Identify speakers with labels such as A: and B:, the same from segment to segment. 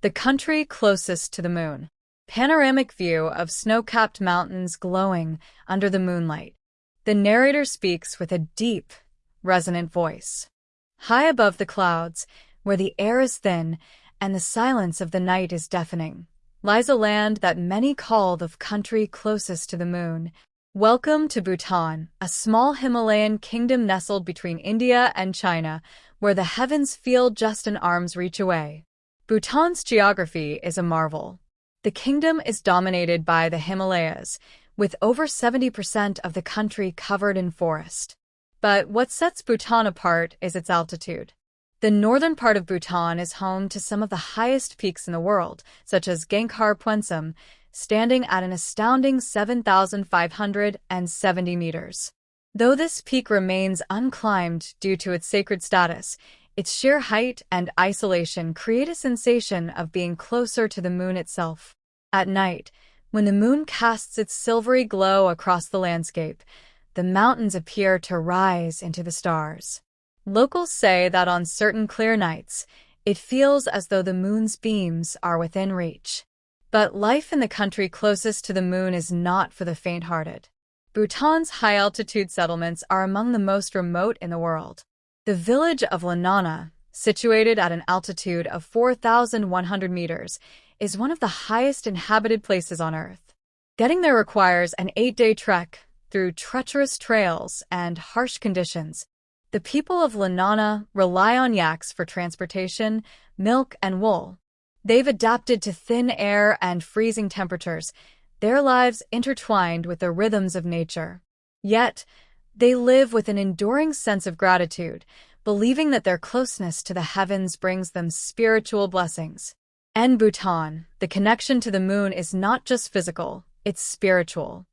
A: The country closest to the moon. Panoramic view of snow-capped mountains glowing under the moonlight. The narrator speaks with a deep, resonant voice. High above the clouds, where the air is thin and the silence of the night is deafening, lies a land that many call the country closest to the moon. Welcome to Bhutan, a small Himalayan kingdom nestled between India and China, where the heavens feel just an arm's reach away. Bhutan's geography is a marvel. The kingdom is dominated by the Himalayas, with over 70% of the country covered in forest. But what sets Bhutan apart is its altitude. The northern part of Bhutan is home to some of the highest peaks in the world, such as Gangkhar Puensum, standing at an astounding 7,570 meters. Though this peak remains unclimbed due to its sacred status, its sheer height and isolation create a sensation of being closer to the moon itself. At night, when the moon casts its silvery glow across the landscape, the mountains appear to rise into the stars. Locals say that on certain clear nights, it feels as though the moon's beams are within reach. But life in the country closest to the moon is not for the faint-hearted. Bhutan's high-altitude settlements are among the most remote in the world. The village of Lanana, situated at an altitude of 4,100 meters, is one of the highest inhabited places on Earth. Getting there requires an 8-day trek through treacherous trails and harsh conditions. The people of Lanana rely on yaks for transportation, milk, and wool. They've adapted to thin air and freezing temperatures, their lives intertwined with the rhythms of nature. Yet, they live with an enduring sense of gratitude, believing that their closeness to the heavens brings them spiritual blessings. In Bhutan, the connection to the moon is not just physical, it's spiritual.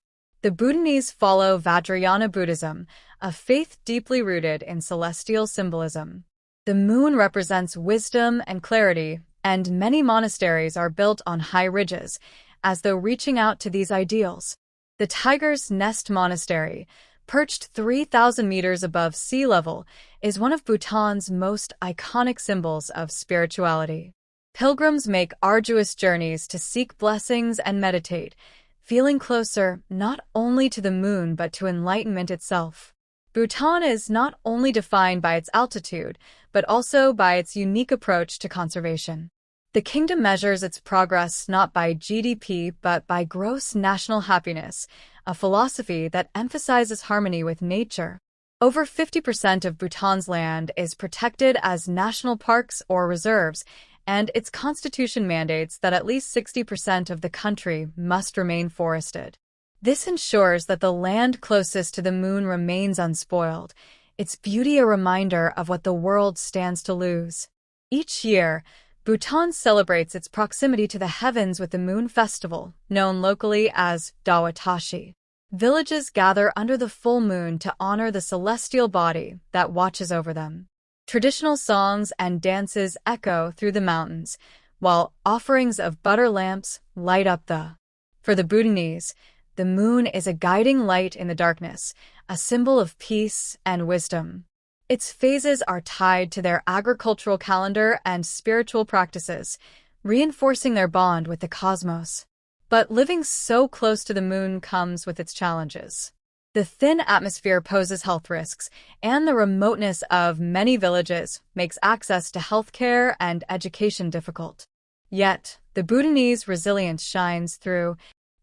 A: The Bhutanese follow Vajrayana Buddhism, a faith deeply rooted in celestial symbolism. The moon represents wisdom and clarity, and many monasteries are built on high ridges, as though reaching out to these ideals. The Tiger's Nest Monastery, perched 3,000 meters above sea level, is one of Bhutan's most iconic symbols of spirituality. Pilgrims make arduous journeys to seek blessings and meditate, feeling closer not only to the moon but to enlightenment itself. Bhutan is not only defined by its altitude, but also by its unique approach to conservation. The kingdom measures its progress not by GDP but by gross national happiness, a philosophy that emphasizes harmony with nature. Over 50% of Bhutan's land is protected as national parks or reserves, and its constitution mandates that at least 60% of the country must remain forested. This ensures that the land closest to the moon remains unspoiled, its beauty a reminder of what the world stands to lose. Each year, Bhutan celebrates its proximity to the heavens with the Moon Festival, known locally as Dawatashi. Villages gather under the full moon to honor the celestial body that watches over them. Traditional songs and dances echo through the mountains, while offerings of butter lamps light up the. For the Bhutanese, the moon is a guiding light in the darkness, a symbol of peace and wisdom. Its phases are tied to their agricultural calendar and spiritual practices, reinforcing their bond with the cosmos. But living so close to the moon comes with its challenges. The thin atmosphere poses health risks, and the remoteness of many villages makes access to healthcare and education difficult. Yet, the Bhutanese resilience shines through.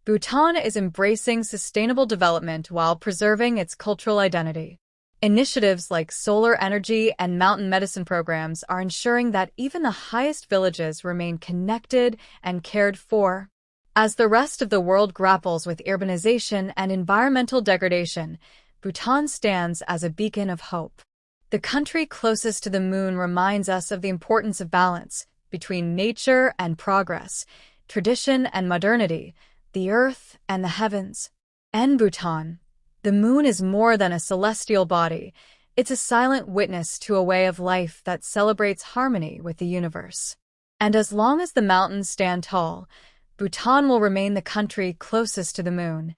A: Bhutan is embracing sustainable development while preserving its cultural identity. Initiatives like solar energy and mountain medicine programs are ensuring that even the highest villages remain connected and cared for. As the rest of the world grapples with urbanization and environmental degradation, Bhutan stands as a beacon of hope. The country closest to the moon reminds us of the importance of balance between nature and progress, tradition and modernity, the earth and the heavens. In Bhutan, the moon is more than a celestial body. It's a silent witness to a way of life that celebrates harmony with the universe. And as long as the mountains stand tall, Bhutan will remain the country closest to the moon.